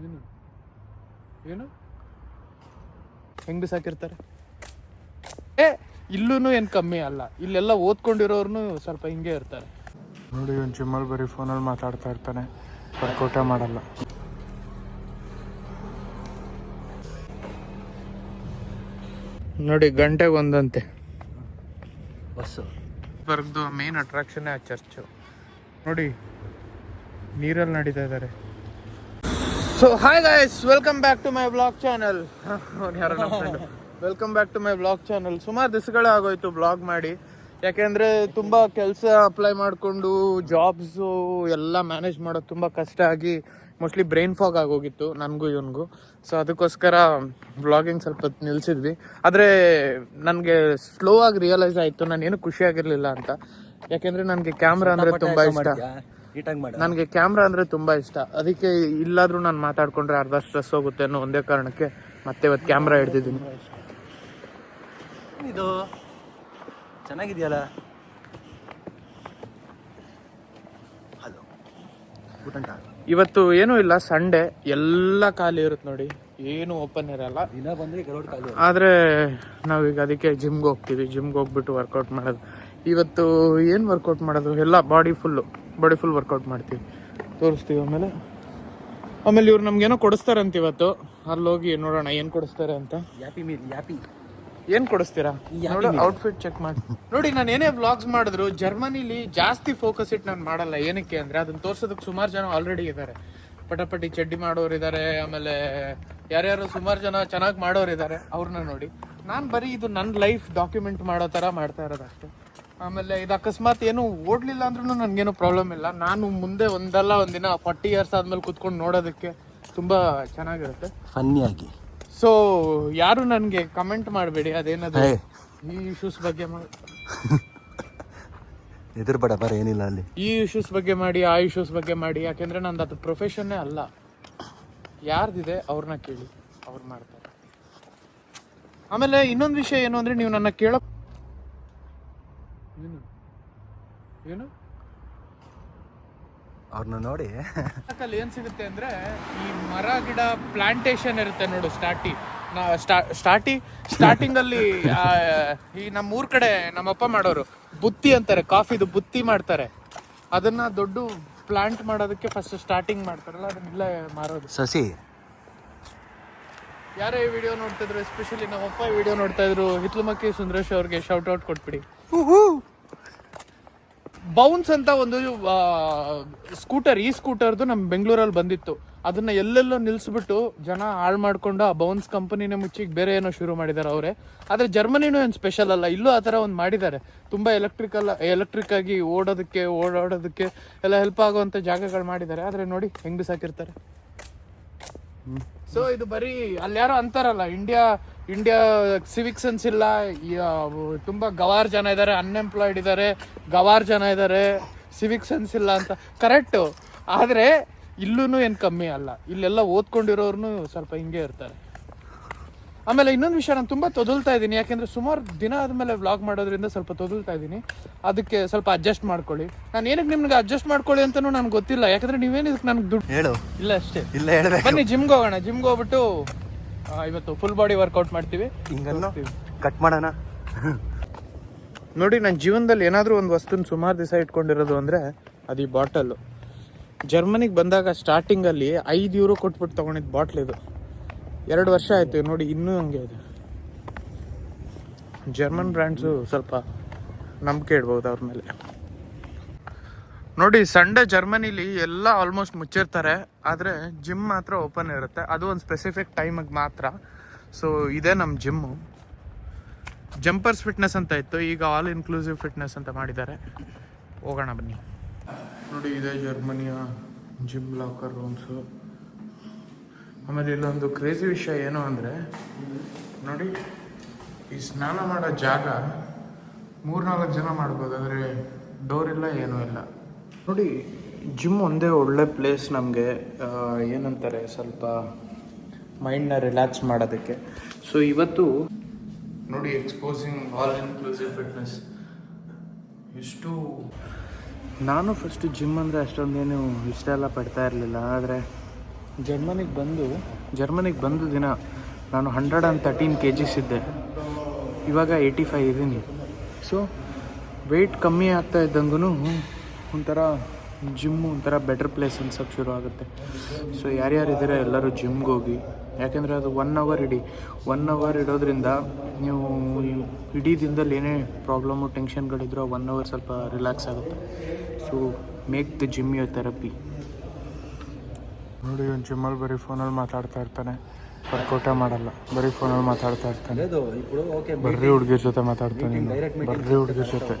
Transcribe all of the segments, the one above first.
ಏನು ಏನು ಹೆಂಗ್ ಬಿಸಾಕಿರ್ತಾರೆ. ಇಲ್ಲೂ ಏನು ಕಮ್ಮಿ ಅಲ್ಲ, ಇಲ್ಲೆಲ್ಲ ಓದ್ಕೊಂಡಿರೋರ್ನು ಸ್ವಲ್ಪ ಹಿಂಗೆ ಇರ್ತಾರೆ ನೋಡಿ. ಒಂದು ಜಿಮ್ಮಲ್ಲಿ ಬರೀ ಫೋನಲ್ಲಿ ಮಾತಾಡ್ತಾ ಇರ್ತಾನೆ, ವರ್ಕೌಟೇ ಮಾಡಲ್ಲ. ನೋಡಿ ಗಂಟೆಗೆ ಒಂದಂತೆ ಬಸ್ಸು. ಬರ್ಗ್ದು ಮೇನ್ ಅಟ್ರಾಕ್ಷನ್ ಆ ಚರ್ಚು ನೋಡಿ, ನೀರಲ್ಲಿ ನಡೀತಾ ಇದ್ದಾರೆ. So hi guys, welcome back to my blog channel. ಯಾರೋ ನಮ್ಮ friend, welcome back to my blog channel. ಸುಮಾರು ದಿವಸಗಳೇ ಆಗೋಯ್ತು ಬ್ಲಾಗ್ ಮಾಡಿ, ಯಾಕೆಂದರೆ ತುಂಬ ಕೆಲಸ ಅಪ್ಲೈ ಮಾಡಿಕೊಂಡು ಜಾಬ್ಸು ಎಲ್ಲ ಮ್ಯಾನೇಜ್ ಮಾಡೋದು ತುಂಬ ಕಷ್ಟ ಆಗಿ ಮೋಸ್ಟ್ಲಿ ಬ್ರೈನ್ ಫಾಗ್ ಆಗೋಗಿತ್ತು ನನಗೂ ಇವನಿಗೂ. ಸೊ ಅದಕ್ಕೋಸ್ಕರ ಬ್ಲಾಗಿಂಗ್ ಸ್ವಲ್ಪ ನಿಲ್ಲಿಸಿದ್ವಿ. ಆದರೆ ನನಗೆ ಸ್ಲೋ ಆಗಿ ರಿಯಲೈಸ್ ಆಯಿತು ನಾನೇನು ಖುಷಿಯಾಗಿರಲಿಲ್ಲ ಅಂತ. ಯಾಕೆಂದರೆ ನನಗೆ ಕ್ಯಾಮ್ರಾ ಅಂದರೆ ತುಂಬ ಇಷ್ಟ, ನನಗೆ ಕ್ಯಾಮ್ರಾ ಅಂದರೆ ತುಂಬ ಇಷ್ಟ. ಅದಕ್ಕೆ ಇಲ್ಲಾದರೂ ನಾನು ಮಾತಾಡ್ಕೊಂಡ್ರೆ ಅರ್ಧ ಸ್ಟ್ರೆಸ್ ಹೋಗುತ್ತೆ ಅನ್ನೋ ಒಂದೇ ಕಾರಣಕ್ಕೆ ಮತ್ತೆ ಇವತ್ತು ಕ್ಯಾಮ್ರಾ ಹಿಡ್ದಿದ್ದೀನಿ. ಇದು ಚೆನ್ನಾಗಿದೆಯಲ್ಲ. ಹಲೋ, ಇವತ್ತು ಏನೂ ಇಲ್ಲ, ಸಂಡೇ, ಎಲ್ಲ ಖಾಲಿ ಇರುತ್ತೆ ನೋಡಿ, ಏನು ಓಪನ್ ಇರಲ್ಲ. ದಿನ ಬಂದರೆ ಕೆಲವರು ಖಾಲಿ. ಆದರೆ ನಾವೀಗ ಅದಕ್ಕೆ ಜಿಮ್ಗೆ ಹೋಗ್ತೀವಿ. ಜಿಮ್ಗೆ ಹೋಗ್ಬಿಟ್ಟು ವರ್ಕೌಟ್ ಮಾಡೋದು. ಇವತ್ತು ಏನು ವರ್ಕೌಟ್ ಮಾಡೋದು, ಎಲ್ಲ ಬಾಡಿ ಫುಲ್ ವರ್ಕೌಟ್ ಮಾಡ್ತೀವಿ, ತೋರಿಸ್ತೀವಿ. ಆಮೇಲೆ ಇವ್ರು ನಮ್ಗೇನೋ ಕೊಡಿಸ್ತಾರಂತ ಇವತ್ತು. ಅಲ್ಲಿ ಹೋಗಿ ನೋಡೋಣ ಏನು ಕೊಡಿಸ್ತಾರೆ ಅಂತ. ಯಾಪಿ ಏನು ಕೊಡಿಸ್ತೀರಾ ನೋಡಿ, ಔಟ್ಫಿಟ್ ಚೆಕ್ ಮಾಡಿ. ನೋಡಿ, ನಾನು ಏನೇ ವ್ಲಾಗ್ಸ್ ಮಾಡಿದ್ರು ಜರ್ಮನಿಲಿ ಜಾಸ್ತಿ ಫೋಕಸ್ ಇಟ್ಟು ನಾನು ಮಾಡಲ್ಲ. ಏನಕ್ಕೆ ಅಂದರೆ ಅದನ್ನ ತೋರ್ಸೋದಕ್ಕೆ ಸುಮಾರು ಜನ ಆಲ್ರೆಡಿ ಇದ್ದಾರೆ. ಪಟಾಪಟಿ ಚಡ್ಡಿ ಮಾಡೋರು ಇದ್ದಾರೆ, ಆಮೇಲೆ ಯಾರ್ಯಾರು ಸುಮಾರು ಜನ ಚೆನ್ನಾಗಿ ಮಾಡೋರು ಇದ್ದಾರೆ, ಅವ್ರನ್ನ ನೋಡಿ. ನಾನು ಬರೀ ಇದು ನನ್ನ ಲೈಫ್ ಡಾಕ್ಯುಮೆಂಟ್ ಮಾಡೋ ಥರ ಮಾಡ್ತಾ ಇರೋದು ಅಷ್ಟೇ. ಆಮೇಲೆ ಇದು ಅಕಸ್ಮಾತ್ ಏನು ಓಡಲಿಲ್ಲ ಅಂದ್ರೂ ನನಗೇನು ಪ್ರಾಬ್ಲಮ್ ಇಲ್ಲ. ನಾನು ಮುಂದೆ ಒಂದಲ್ಲ ಒಂದಿನ 40 years ಆದ್ಮೇಲೆ ಕೂತ್ಕೊಂಡು ನೋಡೋದಕ್ಕೆ ತುಂಬ ಚೆನ್ನಾಗಿರುತ್ತೆ, ಫನ್ನಿಯಾಗಿ. ಸೊ ಯಾರು ನನಗೆ ಕಮೆಂಟ್ ಮಾಡಬೇಡಿ ಅದೇನದು ಈ ಇಶ್ಯೂಸ್ ಬಗ್ಗೆ ಎದುರುಬೇಡ ಬರ, ಏನಿಲ್ಲ ಅಲ್ಲಿ. ಈ ಇಶ್ಯೂಸ್ ಬಗ್ಗೆ ಮಾಡಿ, ಆ ಇಶ್ಯೂಸ್ ಬಗ್ಗೆ ಮಾಡಿ, ಯಾಕೆಂದರೆ ನಂದು ಅದು ಪ್ರೊಫೆಷನ್ನೇ ಅಲ್ಲ. ಯಾರ್ದಿದೆ ಅವ್ರನ್ನ ಕೇಳಿ, ಅವ್ರು ಮಾಡ್ತಾರೆ. ಆಮೇಲೆ ಇನ್ನೊಂದು ವಿಷಯ ಏನು ಅಂದರೆ, ನೀವು ನನ್ನ ಕೇಳೋ ಏನು ಅವ್ರನ್ನ ನೋಡಿ ಅಲ್ಲಿ ಏನು ಸಿಗುತ್ತೆ ಅಂದರೆ, ಈ ಮರ ಗಿಡ ಪ್ಲಾಂಟೇಶನ್ ಇರುತ್ತೆ ನೋಡು. ಸ್ಟಾರ್ಟಿಂಗಲ್ಲಿ ಈ ನಮ್ಮ ಊರ್ ಕಡೆ ನಮ್ಮಪ್ಪ ಮಾಡೋರು ಬುತ್ತಿ ಅಂತಾರೆ, ಕಾಫಿದು ಬುತ್ತಿ ಮಾಡ್ತಾರೆ. ಅದನ್ನ ದೊಡ್ಡ ಪ್ಲಾಂಟ್ ಮಾಡೋದಕ್ಕೆ ಫಸ್ಟ್ ಸ್ಟಾರ್ಟಿಂಗ್ ಮಾಡ್ತಾರಲ್ಲ, ಅದನ್ನೆಲ್ಲ ಮಾರೋದು. ಸಸಿ ಯಾರೇ ಈ ವಿಡಿಯೋ ನೋಡ್ತಿದ್ರು, ಎಸ್ಪೆಷಲಿ ನಮ್ಮಪ್ಪ ಈ ವಿಡಿಯೋ ನೋಡ್ತಾ ಇದ್ರು, ಹಿತ್ಲುಮಕ್ಕಿ ಸುಂದರೇಶ್ ಅವ್ರಿಗೆ ಶೌಟ್ ಔಟ್ ಕೊಟ್ಬಿಡಿ. ಬೌನ್ಸ್ ಅಂತ ಒಂದು ಸ್ಕೂಟರ್, ಈ ಸ್ಕೂಟರ್ದು ನಮ್ಮ ಬೆಂಗಳೂರಲ್ಲಿ ಬಂದಿತ್ತು. ಅದನ್ನ ಎಲ್ಲೆಲ್ಲೋ ನಿಲ್ಲಿಸ್ಬಿಟ್ಟು ಜನ ಹಾಳು ಮಾಡ್ಕೊಂಡು ಆ ಬೌನ್ಸ್ ಕಂಪನಿನೇ ಮುಚ್ಚಿಗೆ ಬೇರೆ ಏನೋ ಶುರು ಮಾಡಿದ್ದಾರೆ ಅವರೇ. ಆದರೆ ಜರ್ಮನಿನೂ ಏನು ಸ್ಪೆಷಲ್ ಅಲ್ಲ, ಇಲ್ಲೂ ಆ ಥರ ಒಂದು ಮಾಡಿದ್ದಾರೆ. ತುಂಬ ಎಲೆಕ್ಟ್ರಿಕ್ ಆಗಿ ಓಡಾಡೋದಕ್ಕೆ ಎಲ್ಲ ಹೆಲ್ಪ್ ಆಗುವಂಥ ಜಾಗಗಳು ಮಾಡಿದ್ದಾರೆ. ಆದರೆ ನೋಡಿ ಹೆಂಗ್ ಬಿಸಾಕಿರ್ತಾರೆ. ಸೊ ಇದು ಬರೀ ಅಲ್ಲಿ ಯಾರೋ ಅಂತಾರಲ್ಲ, ಇಂಡಿಯಾ ಸಿವಿಕ್ ಸೆನ್ಸ್ ಇಲ್ಲ, ತುಂಬ ಗವಾರ್ ಜನ ಇದ್ದಾರೆ, ಅನ್ಎಂಪ್ಲಾಯ್ಡ್ ಇದ್ದಾರೆ, ಗವಾರ್ ಜನ ಇದ್ದಾರೆ, ಸಿವಿಕ್ ಸೆನ್ಸ್ ಇಲ್ಲ ಅಂತ. ಕರೆಕ್ಟು, ಆದರೆ ಇಲ್ಲೂ ಏನು ಕಮ್ಮಿ ಅಲ್ಲ, ಇಲ್ಲೆಲ್ಲ ಓದ್ಕೊಂಡಿರೋರ್ನು ಸ್ವಲ್ಪ ಹಿಂಗೆ ಇರ್ತಾರೆ. ಆಮೇಲೆ ಇನ್ನೊಂದು ವಿಷಯ, ನಾನು ತುಂಬ ತೊದಲ್ತಾ ಇದ್ದೀನಿ, ಯಾಕೆಂದರೆ ಸುಮಾರು ದಿನ ಆದಮೇಲೆ ವ್ಲಾಗ್ ಮಾಡೋದ್ರಿಂದ ಸ್ವಲ್ಪ ತೊದಲ್ತಾ ಇದ್ದೀನಿ. ಅದಕ್ಕೆ ಸ್ವಲ್ಪ ಅಡ್ಜಸ್ಟ್ ಮಾಡ್ಕೊಳ್ಳಿ. ನಾನು ಏನಕ್ಕೆ ನಿಮ್ಗೆ ಅಡ್ಜಸ್ಟ್ ಮಾಡ್ಕೊಳ್ಳಿ ಅಂತಲೂ ನನಗೆ ಗೊತ್ತಿಲ್ಲ, ಯಾಕಂದರೆ ನೀವೇನು ಇದಕ್ಕೆ ನನಗೆ ದುಡ್ಡು ಹೇಳು ಇಲ್ಲ ಅಷ್ಟೇ. ಇಲ್ಲ ಹೇಳಬೇಕು. ಬನ್ನಿ ಜಿಮ್ಗೆ ಹೋಗೋಣ. ಜಿಮ್ಗೆ ಹೋಗ್ಬಿಟ್ಟು ಇವತ್ತು ಫುಲ್ ಬಾಡಿ ವರ್ಕೌಟ್ ಮಾಡ್ತೀವಿ. ಹಿಂಗನ್ನು ಕಟ್ ಮಾಡೋಣ. ನೋಡಿ, ನನ್ನ ಜೀವನದಲ್ಲಿ ಏನಾದರೂ ಒಂದು ವಸ್ತುನ ಸುಮಾರು ದಿವಸ ಇಟ್ಕೊಂಡಿರೋದು ಅಂದರೆ ಅದು ಈ ಬಾಟಲ್ಲು. ಜರ್ಮನಿಗೆ ಬಂದಾಗ ಸ್ಟಾರ್ಟಿಂಗಲ್ಲಿ €5 ಕೊಟ್ಬಿಟ್ಟು ತೊಗೊಂಡಿದ್ದು ಬಾಟ್ಲ್ ಇದು. 2 ವರ್ಷ ಆಯಿತು ನೋಡಿ, ಇನ್ನೂ ಹಂಗೆ ಇದೆ. ಜರ್ಮನ್ ಬ್ರ್ಯಾಂಡ್ಸು ಸ್ವಲ್ಪ ನಂಬಿಕೆ ಇಡ್ಬೋದು ಅವ್ರ ಮೇಲೆ. ನೋಡಿ, ಸಂಡೇ ಜರ್ಮನಿಲಿ ಎಲ್ಲ ಆಲ್ಮೋಸ್ಟ್ ಮುಚ್ಚಿರ್ತಾರೆ, ಆದರೆ ಜಿಮ್ ಮಾತ್ರ ಓಪನ್ ಇರುತ್ತೆ. ಅದು ಒಂದು ಸ್ಪೆಸಿಫಿಕ್ ಟೈಮಿಗೆ ಮಾತ್ರ. ಸೊ ಇದೇ ನಮ್ಮ ಜಿಮ್ಮು. ಜಂಪರ್ಸ್ ಫಿಟ್ನೆಸ್ ಅಂತ ಇತ್ತು, ಈಗ ಆಲ್ ಇನ್ಕ್ಲೂಸಿವ್ ಫಿಟ್ನೆಸ್ ಅಂತ ಮಾಡಿದ್ದಾರೆ. ಹೋಗೋಣ ಬನ್ನಿ. ನೋಡಿ, ಇದೇ ಜರ್ಮನಿಯ ಜಿಮ್ ಲಾಕರ್ ರೂಮ್ಸು. ಆಮೇಲೆ ಇಲ್ಲೊಂದು ಕ್ರೇಜಿ ವಿಷಯ ಏನು ಅಂದರೆ, ನೋಡಿ, ಈ ಸ್ನಾನ ಮಾಡೋ ಜಾಗ 3-4 ಜನ ಮಾಡ್ಬೋದು, ಆದರೆ ಡೋರ್ ಇಲ್ಲ, ಏನೂ ಇಲ್ಲ. ನೋಡಿ, ಜಿಮ್ ಒಂದೇ ಒಳ್ಳೆ ಪ್ಲೇಸ್ ನಮಗೆ, ಏನಂತಾರೆ, ಸ್ವಲ್ಪ ಮೈಂಡ್ನ ರಿಲ್ಯಾಕ್ಸ್ ಮಾಡೋದಕ್ಕೆ. ಸೊ ಇವತ್ತು ನೋಡಿ, ಎಕ್ಸ್ಪೋಸಿಂಗ್ ಆಲ್ ಇನ್ಕ್ಲೂಸಿವ್ ಫಿಟ್ನೆಸ್. ಎಷ್ಟು ನಾನು ಫಸ್ಟು ಜಿಮ್ ಅಂದರೆ ಅಷ್ಟೊಂದೇನು ಇಷ್ಟ ಎಲ್ಲ ಪಡ್ತಾ ಇರಲಿಲ್ಲ, ಆದರೆ ಜರ್ಮನಿಗೆ ಬಂದು ದಿನ ನಾನು 113 kgs ಇದ್ದೆ. ಇವಾಗ 85 ಇದ್ದೀನಿ. ಸೊ ವೆಯ್ಟ್ ಕಮ್ಮಿ ಆಗ್ತಾ ಇದ್ದಂಗೂ ಒಂಥರ ಜಿಮ್ಮು ಒಂಥರ ಬೆಟರ್ ಪ್ಲೇಸ್ ಅನ್ಸೋಕ್ಕೆ ಶುರು ಆಗುತ್ತೆ. ಸೊ ಯಾರ್ಯಾರಿದ್ದೀರ ಎಲ್ಲರೂ ಜಿಮ್ಗೆ ಹೋಗಿ, ಯಾಕೆಂದರೆ ಅದು 1 hour ಇಡಿ. 1 hour ಇಡೋದ್ರಿಂದ ನೀವು ಇಡೀ ದಿನದಲ್ಲಿ ಏನೇ ಪ್ರಾಬ್ಲಮ್ಮು ಟೆನ್ಷನ್ಗಳಿದ್ರು 1 hour ಸ್ವಲ್ಪ ರಿಲ್ಯಾಕ್ಸ್ ಆಗುತ್ತೆ. So make the gym your therapy. ನೋಡಿ ಒಂದು ಜಿಮ್ಮಲ್ಲಿ ಬರೀ ಫೋನಲ್ಲಿ ಮಾತಾಡ್ತಾ ಇರ್ತಾನೆ, ವರ್ಕೌಟೇ ಮಾಡಲ್ಲ, ಬರೀ ಫೋನಲ್ಲಿ ಮಾತಾಡ್ತಾ ಇರ್ತಾನೆ. ಬರ್ರಿ ಹುಡುಗಿರ ಜೊತೆ ಮಾತಾಡ್ತಾನೆ, ಬರ್ರಿ ಹುಡುಗಿರ ಜೊತೆ.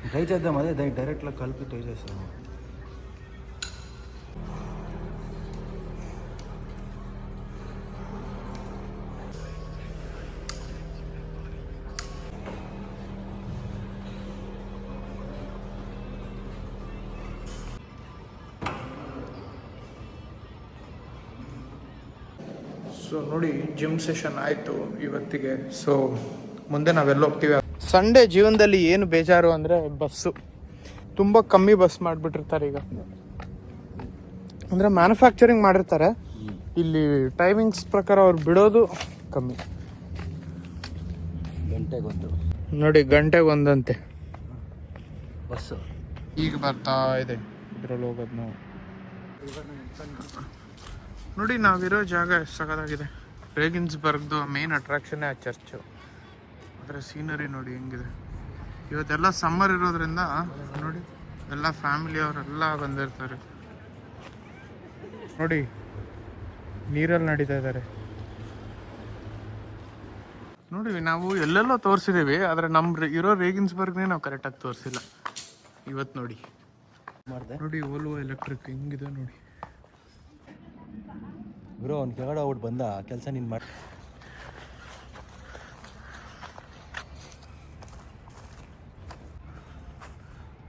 ట్రై చేద్దాం, అదే దానికి డైరెక్ట్లో కలిపి ట్రై చేస్తాము. ಸೊ ನೋಡಿ, ಜಿಮ್ ಸೆಷನ್ ಆಯಿತು ಇವತ್ತಿಗೆ. ಸೊ ಮುಂದೆ ನಾವೆಲ್ಲ ಹೋಗ್ತೀವಿ. ಸಂಡೇ ಜೀವನದಲ್ಲಿ ಏನು ಬೇಜಾರು ಅಂದರೆ ಬಸ್ಸು ತುಂಬ ಕಮ್ಮಿ ಬಸ್ ಮಾಡಿಬಿಟ್ಟಿರ್ತಾರೆ ಈಗ. ಅಂದರೆ ಮ್ಯಾನುಫ್ಯಾಕ್ಚರಿಂಗ್ ಮಾಡಿರ್ತಾರೆ, ಇಲ್ಲಿ ಟೈಮಿಂಗ್ಸ್ ಪ್ರಕಾರ ಅವ್ರು ಬಿಡೋದು ಕಮ್ಮಿ. ನೋಡಿ ಗಂಟೆಗೆ ಒಂದಂತೆ ಬಸ್ಸು ಈಗ ಬರ್ತಾ ಇದೆ. ಇದ್ರಲ್ಲಿ ಹೋಗೋದು ನಾವು. ನೋಡಿ ನಾವಿರೋ ಜಾಗ ಎಷ್ಟು ಸಖತ್ತಾಗಿದೆ. ರೇಗಿನ್ಸ್ಬರ್ಗ್ದು ಮೇನ್ ಅಟ್ರಾಕ್ಷನ್ನೇ ಆ ಚರ್ಚು. ಅದರ ಸೀನರಿ ನೋಡಿ ಹೆಂಗಿದೆ. ಇವತ್ತೆಲ್ಲ ಸಮ್ಮರ್ ಇರೋದ್ರಿಂದ ನೋಡಿ ಎಲ್ಲ ಫ್ಯಾಮಿಲಿಯವರೆಲ್ಲ ಬಂದಿರ್ತಾರೆ. ನೋಡಿ ನೀರಲ್ಲಿ ನಡೀತಾ ಇದ್ದಾರೆ. ನೋಡಿ ನಾವು ಎಲ್ಲೆಲ್ಲೋ ತೋರಿಸಿದ್ದೀವಿ, ಆದರೆ ನಮ್ಮ ಇರೋ ರೇಗಿನ್ಸ್ಬರ್ಗ್ನೇ ನಾವು ಕರೆಕ್ಟಾಗಿ ತೋರಿಸಿಲ್ಲ ಇವತ್ತು. ನೋಡಿ ನೋಡಿ ಓಲ್ವೋ ಎಲೆಕ್ಟ್ರಿಕ್ ಹೆಂಗಿದೆ ನೋಡಿ. ಬ್ರೋ ಅವ್ನು ಕೆಳಗಡೆ ಔಟ್ ಬಂದ ಕೆಲಸ ನೀನು ಮಾಡಿ.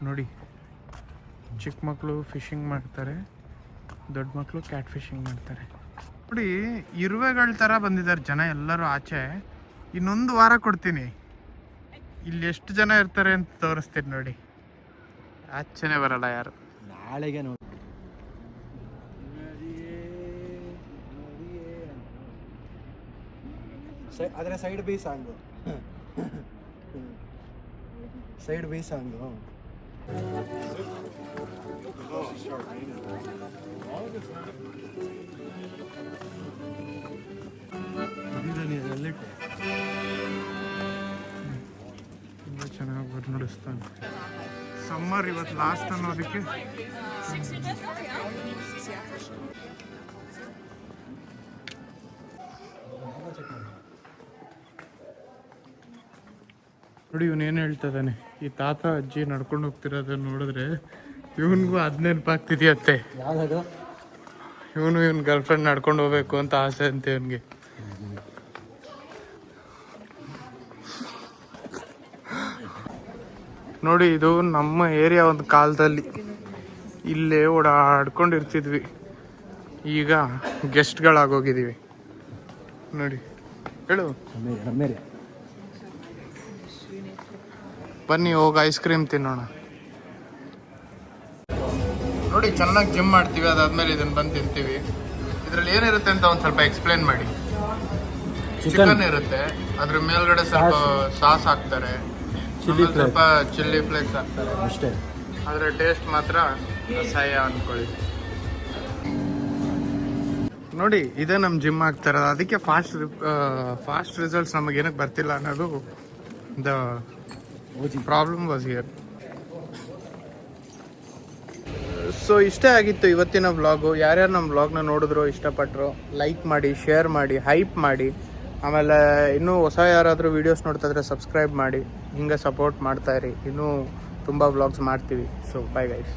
ನೋಡಿ ಚಿಕ್ಕ ಮಕ್ಕಳು ಫಿಶಿಂಗ್ ಮಾಡ್ತಾರೆ, ದೊಡ್ಡ ಮಕ್ಕಳು ಕ್ಯಾಟ್ ಫಿಶಿಂಗ್ ಮಾಡ್ತಾರೆ. ನೋಡಿ ಇರುವೆಗಳ ಥರ ಬಂದಿದ್ದಾರೆ ಜನ ಎಲ್ಲರೂ ಆಚೆ. ಇನ್ನೊಂದು ವಾರ ಕೊಡ್ತೀನಿ, ಇಲ್ಲಿ ಎಷ್ಟು ಜನ ಇರ್ತಾರೆ ಅಂತ ತೋರಿಸ್ತೀನಿ. ನೋಡಿ ಆಚೆನೇ ಬರಲ್ಲ ಯಾರು. ನಾಳೆಗೆ ನೋಡಿ ಆದರೆ side by song, side by song. ತುಂಬ ಚೆನ್ನಾಗಿ ಬರ್ ನಡೆಸ್ತಾನೆ. ಸಮ್ಮರ್ ಇವತ್ತು ಲಾಸ್ಟ್ ಅನ್ನೋದಕ್ಕೆ ನೋಡಿ ಇವನೇನು ಹೇಳ್ತಾ ಇದ್ದಾನೆ. ಈ ತಾತ ಅಜ್ಜಿ ನಡ್ಕೊಂಡು ಹೋಗ್ತಿರೋದನ್ನ ನೋಡಿದ್ರೆ ಇವನಿಗೂ ಅದು ನೆನಪಾಗ್ತಿದೆಯತ್ತೆ. ಯಾವುದು ಇವನ್ ಗರ್ಲ್ಫ್ರೆಂಡ್ ನಡ್ಕೊಂಡು ಹೋಗ್ಬೇಕು ಅಂತ ಆಸೆ ಅಂತೆ ಇವನಿಗೆ. ನೋಡಿ ಇದು ನಮ್ಮ ಏರಿಯಾ ಒಂದು ಕಾಲದಲ್ಲಿ ಇಲ್ಲೇ ಓಡಾಡ್ಕೊಂಡಿರ್ತಿದ್ವಿ, ಈಗ ಗೆಸ್ಟ್ಗಳಾಗೋಗಿದ್ದೀವಿ. ನೋಡಿ ಹೇಳು, ಬನ್ನಿ ಹೋಗಿ ಐಸ್ ಕ್ರೀಮ್ ತಿನ್ನೋಣ. ನೋಡಿ ಚೆನ್ನಾಗಿ ಜಿಮ್ ಮಾಡ್ತೀವಿ, ಅದಾದ್ಮೇಲೆ ಇದನ್ನ ಬಂದು ತಿಂತೀವಿ. ಇದ್ರಲ್ಲಿ ಏನಿರುತ್ತೆ ಅಂತ ಒಂದು ಸ್ವಲ್ಪ ಎಕ್ಸ್ಪ್ಲೇನ್ ಮಾಡಿ. ಚಿಕನ್ ಇರುತ್ತೆ, ಅದ್ರ ಮೇಲ್ಗಡೆ ಸ್ವಲ್ಪ ಸಾಸ್ ಹಾಕ್ತಾರೆ, ಸ್ವಲ್ಪ ಚಿಲ್ಲಿ ಫ್ಲೇಕ್ಸ್ ಹಾಕ್ತಾರೆ ಅಷ್ಟೇ. ಆದರೆ ಟೇಸ್ಟ್ ಮಾತ್ರ ಅಸಹ್ಯ ಅನ್ಕೊಳ್ಳಿ. ನೋಡಿ ಇದೇ ನಮ್ಮ ಜಿಮ್ ಆಗ್ತಾರೆ, ಅದಕ್ಕೆ ಫಾಸ್ಟ್ ರಿಸಲ್ಟ್ಸ್ ನಮಗೆ ಏನಕ್ಕೆ ಬರ್ತಿಲ್ಲ ಅನ್ನೋದು the problem was here. So ಇಷ್ಟೇ ಆಗಿತ್ತು ಇವತ್ತಿನ ವ್ಲಾಗು. ಯಾರ್ಯಾರು ನಮ್ಮ ವ್ಲಾಗ್ನ ನೋಡಿದ್ರು, ಇಷ್ಟಪಟ್ಟರು, ಲೈಕ್ ಮಾಡಿ, ಶೇರ್ ಮಾಡಿ, ಹೈಪ್ ಮಾಡಿ. ಆಮೇಲೆ ಇನ್ನೂ ಹೊಸ ಯಾರಾದರೂ ವೀಡಿಯೋಸ್ ನೋಡ್ತಾ ಇದ್ರೆ ಸಬ್ಸ್ಕ್ರೈಬ್ ಮಾಡಿ, ಹಿಂಗೆ ಸಪೋರ್ಟ್ ಮಾಡ್ತಾಯಿರಿ. ಇನ್ನೂ ತುಂಬ ವ್ಲಾಗ್ಸ್ ಮಾಡ್ತೀವಿ. So bye guys.